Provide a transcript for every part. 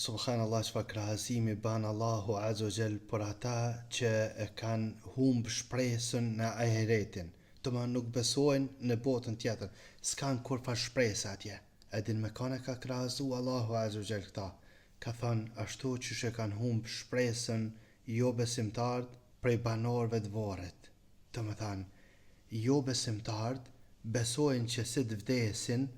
Subhanallah, çfarë krahasimi ban Allahu Azza wa Jall për ata që e kanë humb shpresën në ahiretin. Domethënë nuk besojnë në botën tjetër, s'kan kurfar shpresë atje. A din me kanë ka krahasu Allahu Azza wa Jall këta? Ka thënë ashtu që e kanë humb shpresën jo besimtarët prej banorëve të varrit. Domethënë jo besimtarët besojnë që si të vdesin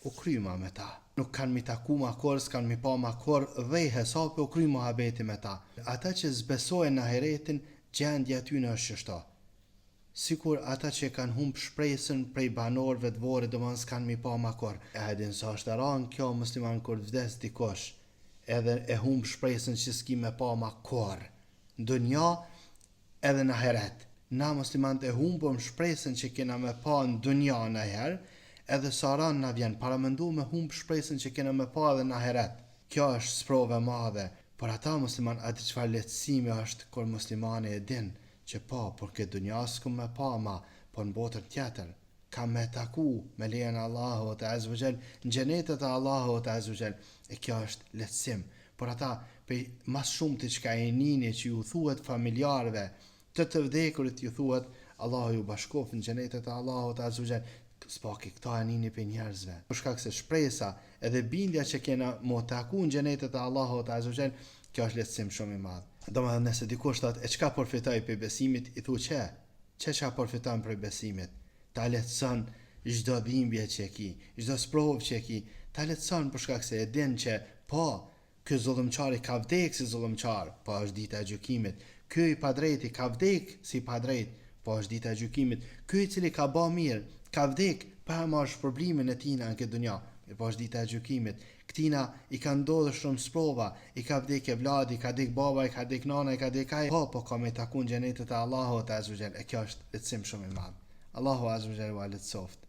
u kryma me ta. Nuk kanë mi taku ma kur, s'kanë mi pa ma kur, dhe hesapi u kry muhabeti me ta. Ata që zbesojnë në ahiretin, gjendja tyne është qështo. Sikur ata që kanë humb shpresën prej banorëve të varrit, domethënë s'kanë mi pa ma kur. E din sa është ranë kjo musliman kur vdes dikush, edhe e humb shpresën që s'ki me pa ma kur. Dunja edhe në ahiret. Na muslimanët e humbëm shpresën që kena me pa në dunja në herë, edhe sa ranë na vjen para mendu me humb shpresën që kena me pa edhe në ahiret. Kjo është sprove madhe. Por ata musliman, atë çfarë lehtësimi është kur muslimani e din që por këtë dunja s'kum me pa ma, por në botën tjetër kam me taku me lejen e Allahut Azza wa Jall në xhenetet e Allahut Azza wa Jall. E kjo është lehtësim. Por ata pe mas shumë të çka e nini që ju thuhet familjarëve të vdekurit, ju thuhet Allahu ju bashkof në xhenetet e Allahut Azza wa Jall. S'paki këta e nini për njerëzve. Për shkak se shpresa edhe bindja që kena mo taku në xhenetet e Allahut Azza wa Jall, kjo është lehtësim shumë i madh. Domethënë nëse dikush thot e çka përfitoj për besimit, i thu ç'a përfiton për besimit? Ta lehtëson çdo dhimbje që ki, çdo sprovë që ki, ta lehtëson për shkak se e din që ky zullumçari ka vdek si zullumçar, është dita e gjykimit. Ky i padrejti ka vdek si padrejt, është dita e gjykimit. Ky i cili ka bë mirë, ka vdek pa marrë shpërblimin e tina në këtë dunja, është dita e gjykimit. Këtina i ka ndodhur shumë sprova, i ka vdek e vladi, ka vdek baba, i ka vdek nana, i ka vdek ai, po ka me taku në xhenetet e Allahut Azza wa Jall. E kjo është lehtësim shumë i madh. Allahu Azza wa Jall u lehtësoft.